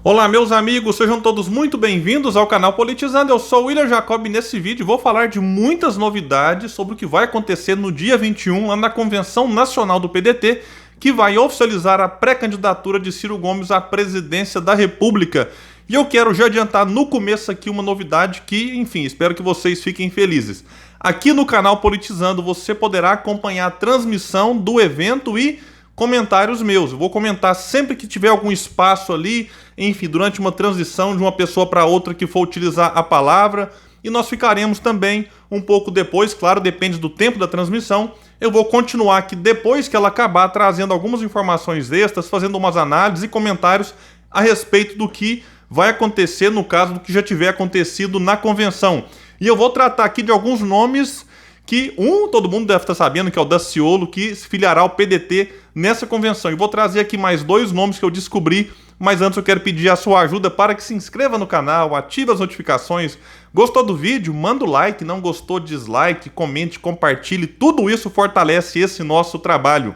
Olá, meus amigos, sejam todos muito bem-vindos ao canal Politizando. Eu sou o William Jacob e nesse vídeo vou falar de muitas novidades sobre o que vai acontecer no dia 21 lá na Convenção Nacional do PDT, que vai oficializar a pré-candidatura de Ciro Gomes à presidência da República. E eu quero já adiantar no começo aqui uma novidade que, enfim, espero que vocês fiquem felizes. Aqui no canal Politizando você poderá acompanhar a transmissão do evento e comentários meus. Eu vou comentar sempre que tiver algum espaço ali, enfim, durante uma transição de uma pessoa para outra que for utilizar a palavra. E nós ficaremos também um pouco depois, claro, depende do tempo da transmissão. Eu vou continuar aqui depois que ela acabar trazendo algumas informações extras, fazendo umas análises e comentários a respeito do que vai acontecer no caso do que já tiver acontecido na convenção. E eu vou tratar aqui de alguns nomes que todo mundo deve estar sabendo, que é o Daciolo, que se filiará ao PDT nessa convenção. E vou trazer aqui mais dois nomes que eu descobri, mas antes eu quero pedir a sua ajuda para que se inscreva no canal, ative as notificações. Gostou do vídeo? Manda o like, não gostou, dislike, comente, compartilhe. Tudo isso fortalece esse nosso trabalho.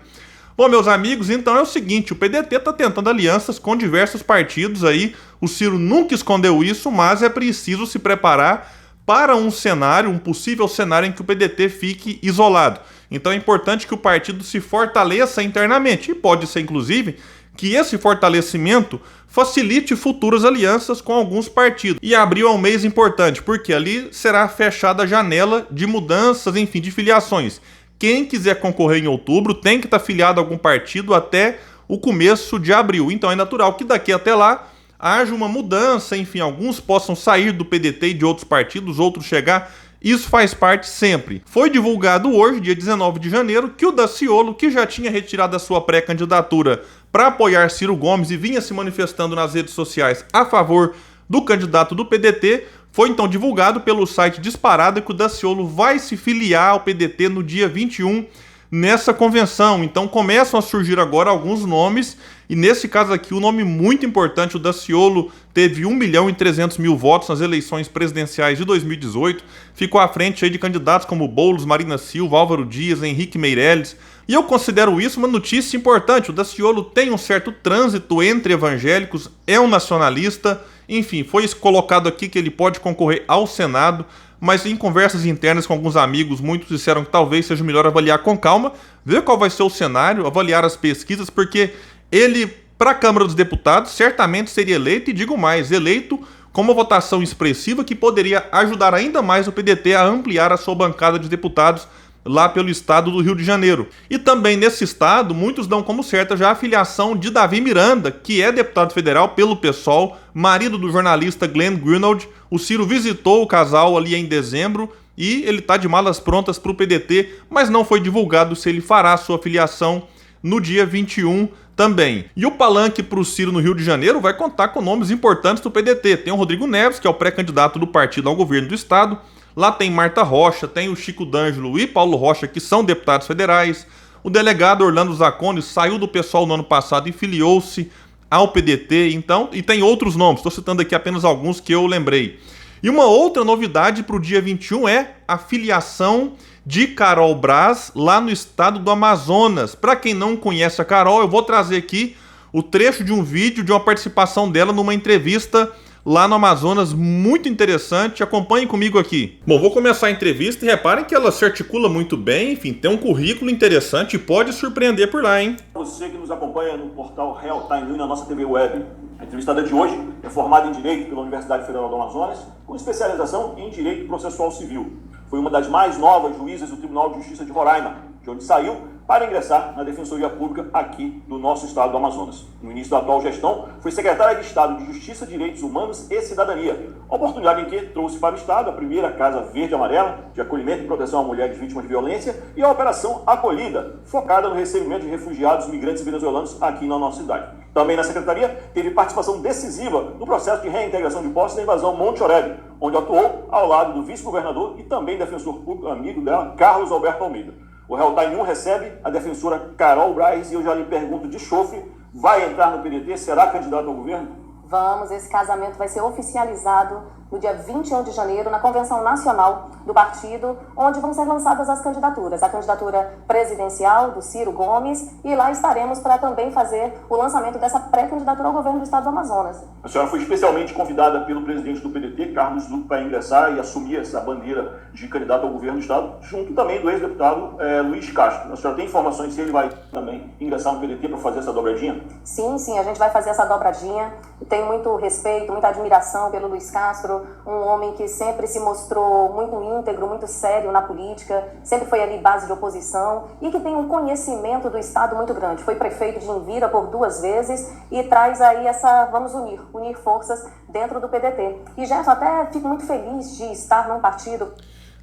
Bom, meus amigos, então é o seguinte, o PDT está tentando alianças com diversos partidos aí, o Ciro nunca escondeu isso, mas é preciso se preparar para um cenário, um possível cenário em que o PDT fique isolado. Então é importante que o partido se fortaleça internamente, e pode ser inclusive que esse fortalecimento facilite futuras alianças com alguns partidos. E abril é um mês importante, porque ali será fechada a janela de mudanças, enfim, de filiações. Quem quiser concorrer em outubro tem que estar filiado a algum partido até o começo de abril. Então é natural que daqui até lá haja uma mudança, enfim, alguns possam sair do PDT e de outros partidos, outros chegar. Isso faz parte sempre. Foi divulgado hoje, dia 19 de janeiro, que o Daciolo, que já tinha retirado a sua pré-candidatura para apoiar Ciro Gomes e vinha se manifestando nas redes sociais a favor do candidato do PDT, foi então divulgado pelo site Disparada que o Daciolo vai se filiar ao PDT no dia 21 nessa convenção. Então começam a surgir agora alguns nomes, e nesse caso aqui o nome muito importante, o Daciolo teve 1.300.000 votos nas eleições presidenciais de 2018, ficou à frente aí de candidatos como Boulos, Marina Silva, Álvaro Dias, Henrique Meirelles, e eu considero isso uma notícia importante. O Daciolo tem um certo trânsito entre evangélicos, é um nacionalista, enfim, foi colocado aqui que ele pode concorrer ao Senado, mas em conversas internas com alguns amigos, muitos disseram que talvez seja melhor avaliar com calma, ver qual vai ser o cenário, avaliar as pesquisas, porque ele, para a Câmara dos Deputados, certamente seria eleito, e digo mais, eleito com uma votação expressiva que poderia ajudar ainda mais o PDT a ampliar a sua bancada de deputados lá pelo estado do Rio de Janeiro. E também nesse estado, muitos dão como certa já a filiação de Davi Miranda, que é deputado federal pelo PSOL, marido do jornalista Glenn Greenwald. O Ciro visitou o casal ali em dezembro e ele está de malas prontas para o PDT, mas não foi divulgado se ele fará sua filiação no dia 21 também. E o palanque para o Ciro no Rio de Janeiro vai contar com nomes importantes do PDT. Tem o Rodrigo Neves, que é o pré-candidato do partido ao governo do estado. Lá tem Marta Rocha, tem o Chico D'Angelo e Paulo Rocha, que são deputados federais. O delegado Orlando Zacconi saiu do PSOL no ano passado e filiou-se ao PDT. Então, e tem outros nomes, estou citando aqui apenas alguns que eu lembrei. E uma outra novidade para o dia 21 é a filiação de Carol Braz lá no estado do Amazonas. Para quem não conhece a Carol, eu vou trazer aqui o trecho de um vídeo de uma participação dela numa entrevista lá no Amazonas, muito interessante. Acompanhem comigo aqui. Bom, vou começar a entrevista e reparem que ela se articula muito bem, enfim, tem um currículo interessante e pode surpreender por lá, hein? Você que nos acompanha no portal Real Time na nossa TV Web. A entrevistada de hoje é formada em Direito pela Universidade Federal do Amazonas, com especialização em Direito Processual Civil. Foi uma das mais novas juízas do Tribunal de Justiça de Roraima, de onde saiu para ingressar na Defensoria Pública aqui do nosso estado do Amazonas. No início da atual gestão, foi secretária de Estado de Justiça, Direitos Humanos e Cidadania, oportunidade em que trouxe para o estado a primeira Casa Verde e Amarela, de acolhimento e proteção a mulheres vítimas de violência, e a Operação Acolhida, focada no recebimento de refugiados migrantes venezuelanos aqui na nossa cidade. Também na secretaria, teve participação decisiva no processo de reintegração de posse da invasão Monte Oreb, onde atuou ao lado do vice-governador e também defensor público amigo dela, Carlos Alberto Almeida. O Real Time 1 recebe a defensora Carol Braz e eu já lhe pergunto de chofre, vai entrar no PDT, será candidato ao governo? Vamos, esse casamento vai ser oficializado no dia 21 de janeiro, na Convenção Nacional do Partido, onde vão ser lançadas as candidaturas. A candidatura presidencial do Ciro Gomes, e lá estaremos para também fazer o lançamento dessa pré-candidatura ao governo do Estado do Amazonas. A senhora foi especialmente convidada pelo presidente do PDT, Carlos Lupe, para ingressar e assumir essa bandeira de candidato ao governo do Estado, junto também do ex-deputado Luiz Castro. A senhora tem informações se ele vai também ingressar no PDT para fazer essa dobradinha? Sim, a gente vai fazer essa dobradinha. Tenho muito respeito, muita admiração pelo Luiz Castro, um homem que sempre se mostrou muito íntegro, muito sério na política, sempre foi ali base de oposição e que tem um conhecimento do Estado muito grande. Foi prefeito de Envira por 2 vezes e traz aí vamos unir forças dentro do PDT. E, Gerson, até fico muito feliz de estar num partido.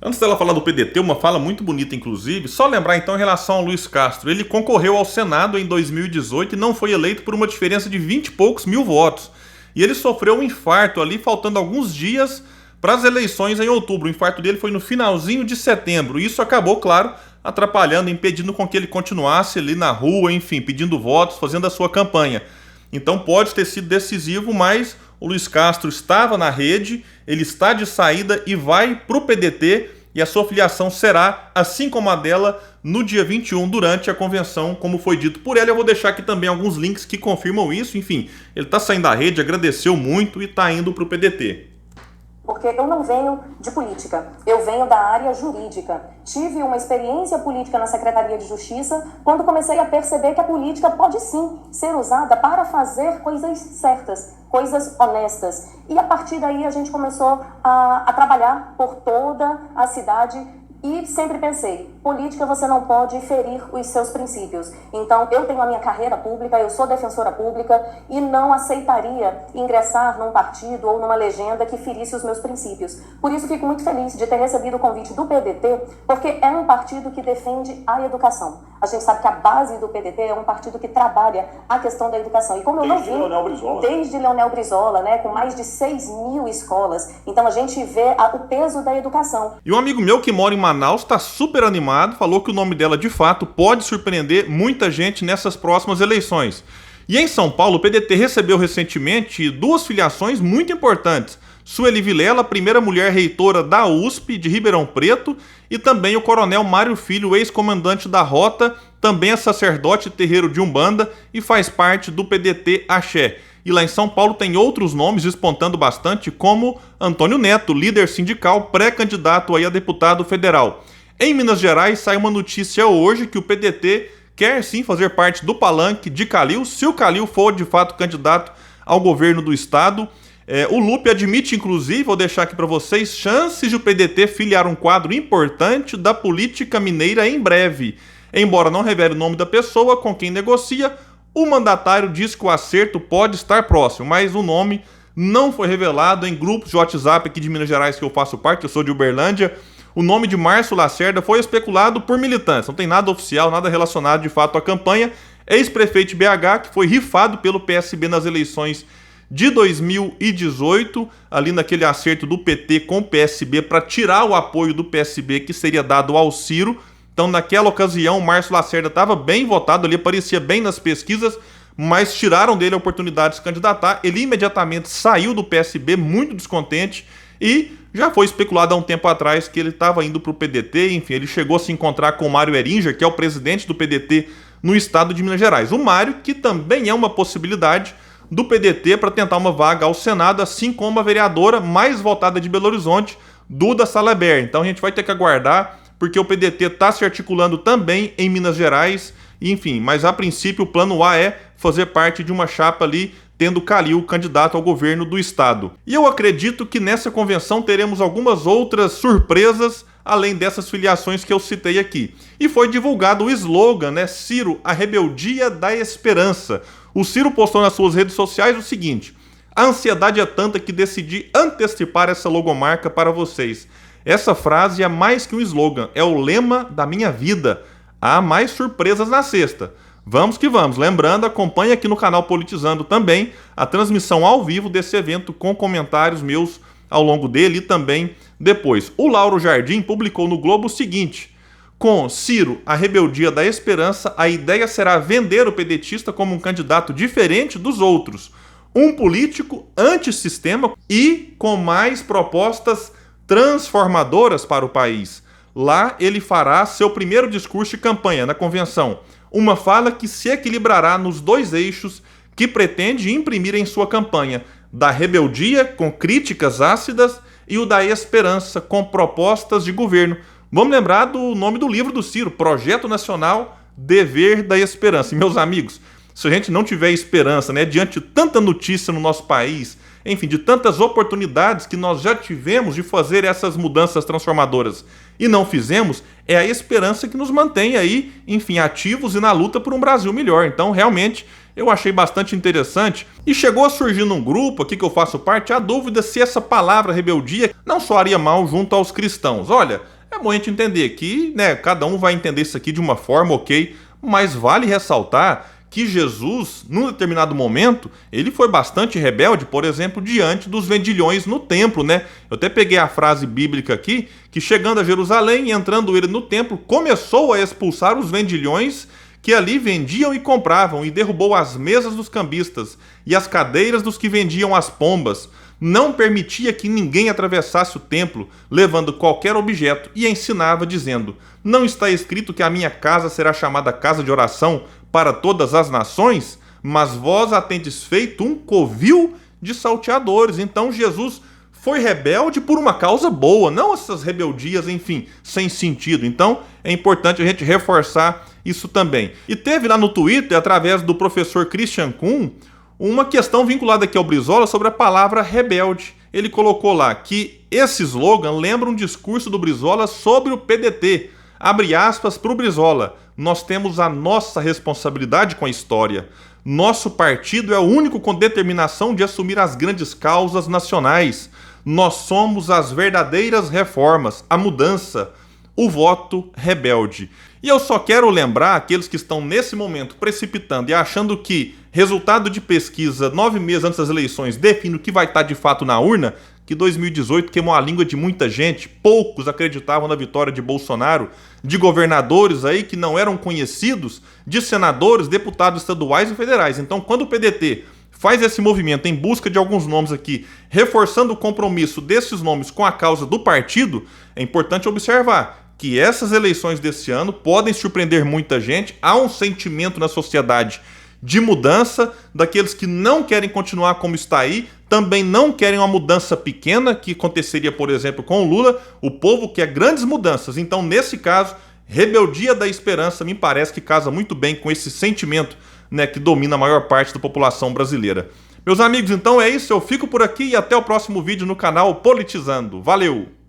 Antes dela falar do PDT, uma fala muito bonita, inclusive, só lembrar então em relação ao Luiz Castro. Ele concorreu ao Senado em 2018 e não foi eleito por uma diferença de 20 e poucos mil votos. E ele sofreu um infarto ali, faltando alguns dias para as eleições em outubro. O infarto dele foi no finalzinho de setembro. E isso acabou, claro, atrapalhando, impedindo com que ele continuasse ali na rua, enfim, pedindo votos, fazendo a sua campanha. Então pode ter sido decisivo, mas o Luiz Castro estava na rede, ele está de saída e vai para o PDT, e a sua filiação será, assim como a dela, no dia 21, durante a convenção, como foi dito por ela. Eu vou deixar aqui também alguns links que confirmam isso. Enfim, ele está saindo da rede, agradeceu muito e está indo para o PDT. Porque eu não venho de política, eu venho da área jurídica. Tive uma experiência política na Secretaria de Justiça quando comecei a perceber que a política pode sim ser usada para fazer coisas certas, coisas honestas. E a partir daí a gente começou a trabalhar por toda a cidade. E sempre pensei, política você não pode ferir os seus princípios. Então eu tenho a minha carreira pública, eu sou defensora pública e não aceitaria ingressar num partido ou numa legenda que ferisse os meus princípios. Por isso fico muito feliz de ter recebido o convite do PDT, porque é um partido que defende a educação. A gente sabe que a base do PDT é um partido que trabalha a questão da educação. E como eu não vi, desde Leonel Brizola, né, com mais de 6.000 escolas, então a gente vê o peso da educação. E um amigo meu que mora em Manaus está super animado, falou que o nome dela de fato pode surpreender muita gente nessas próximas eleições. E em São Paulo, o PDT recebeu recentemente 2 filiações muito importantes. Sueli Vilela, primeira mulher reitora da USP de Ribeirão Preto, e também o coronel Mário Filho, ex-comandante da Rota, também é sacerdote terreiro de Umbanda e faz parte do PDT Axé. E lá em São Paulo tem outros nomes despontando bastante, como Antônio Neto, líder sindical, pré-candidato aí a deputado federal. Em Minas Gerais sai uma notícia hoje que o PDT quer sim fazer parte do palanque de Calil, se o Calil for de fato candidato ao governo do estado. O Lupe admite, inclusive, vou deixar aqui para vocês, chances de o PDT filiar um quadro importante da política mineira em breve. Embora não revele o nome da pessoa com quem negocia, o mandatário diz que o acerto pode estar próximo, mas o nome não foi revelado. Em grupos de WhatsApp aqui de Minas Gerais que eu faço parte, eu sou de Uberlândia, o nome de Márcio Lacerda foi especulado por militantes, não tem nada oficial, nada relacionado de fato à campanha. Ex-prefeito de BH, que foi rifado pelo PSB nas eleições de 2018, ali naquele acerto do PT com o PSB para tirar o apoio do PSB que seria dado ao Ciro. Então, naquela ocasião, o Márcio Lacerda estava bem votado, ali aparecia bem nas pesquisas, mas tiraram dele a oportunidade de se candidatar. Ele imediatamente saiu do PSB, muito descontente, e já foi especulado há um tempo atrás que ele estava indo para o PDT. Enfim, ele chegou a se encontrar com o Mário Heringer, que é o presidente do PDT no estado de Minas Gerais. O Mário, que também é uma possibilidade do PDT para tentar uma vaga ao Senado, assim como a vereadora mais votada de Belo Horizonte, Duda Salabert. Então a gente vai ter que aguardar, porque o PDT está se articulando também em Minas Gerais, enfim, mas a princípio o plano A é fazer parte de uma chapa ali, tendo Calil candidato ao governo do estado. E eu acredito que nessa convenção teremos algumas outras surpresas, além dessas filiações que eu citei aqui. E foi divulgado o slogan, né? Ciro, a rebeldia da esperança. O Ciro postou nas suas redes sociais o seguinte: a ansiedade é tanta que decidi antecipar essa logomarca para vocês. Essa frase é mais que um slogan, é o lema da minha vida. Há mais surpresas na sexta. Vamos que vamos. Lembrando, acompanhe aqui no canal Politizando também a transmissão ao vivo desse evento com comentários meus ao longo dele e também depois. O Lauro Jardim publicou no Globo o seguinte: com Ciro, a rebeldia da esperança, a ideia será vender o pedetista como um candidato diferente dos outros. um político antissistema e com mais propostas transformadoras para o país. Lá ele fará seu primeiro discurso de campanha na convenção, uma fala que se equilibrará nos dois eixos que pretende imprimir em sua campanha, da rebeldia com críticas ácidas e o da esperança com propostas de governo. Vamos lembrar do nome do livro do Ciro, Projeto Nacional Dever da Esperança. E, meus amigos, se a gente não tiver esperança, né, diante de tanta notícia no nosso país, enfim, de tantas oportunidades que nós já tivemos de fazer essas mudanças transformadoras e não fizemos, é a esperança que nos mantém aí, enfim, ativos e na luta por um Brasil melhor. Então, realmente, eu achei bastante interessante e chegou a surgir num grupo aqui que eu faço parte a dúvida se essa palavra rebeldia não soaria mal junto aos cristãos. Olha, é bom a gente entender que, né, cada um vai entender isso aqui de uma forma, ok, mas vale ressaltar que Jesus, num determinado momento, ele foi bastante rebelde, por exemplo, diante dos vendilhões no templo, né? Eu até peguei a frase bíblica aqui, que chegando a Jerusalém e entrando ele no templo, começou a expulsar os vendilhões que ali vendiam e compravam, e derrubou as mesas dos cambistas e as cadeiras dos que vendiam as pombas. Não permitia que ninguém atravessasse o templo, levando qualquer objeto, e ensinava, dizendo: não está escrito que a minha casa será chamada casa de oração para todas as nações? Mas vós a tendes feito um covil de salteadores. Então Jesus foi rebelde por uma causa boa, não essas rebeldias, enfim, sem sentido. Então é importante a gente reforçar isso também. E teve lá no Twitter, através do professor Christian Kuhn, uma questão vinculada aqui ao Brizola sobre a palavra rebelde. Ele colocou lá que esse slogan lembra um discurso do Brizola sobre o PDT. Abre aspas para o Brizola: nós temos a nossa responsabilidade com a história. Nosso partido é o único com determinação de assumir as grandes causas nacionais. Nós somos as verdadeiras reformas, a mudança, o voto rebelde. E eu só quero lembrar aqueles que estão nesse momento precipitando e achando que resultado de pesquisa 9 meses antes das eleições define o que vai estar de fato na urna, que 2018 queimou a língua de muita gente, poucos acreditavam na vitória de Bolsonaro, de governadores aí que não eram conhecidos, de senadores, deputados estaduais e federais. Então, quando o PDT faz esse movimento em busca de alguns nomes aqui, reforçando o compromisso desses nomes com a causa do partido, é importante observar que essas eleições desse ano podem surpreender muita gente. Há um sentimento na sociedade de mudança, daqueles que não querem continuar como está aí, também não querem uma mudança pequena, que aconteceria, por exemplo, com o Lula. O povo quer grandes mudanças. Então, nesse caso, rebeldia da esperança me parece que casa muito bem com esse sentimento, né, que domina a maior parte da população brasileira. Meus amigos, então é isso. Eu fico por aqui e até o próximo vídeo no canal Politizando. Valeu!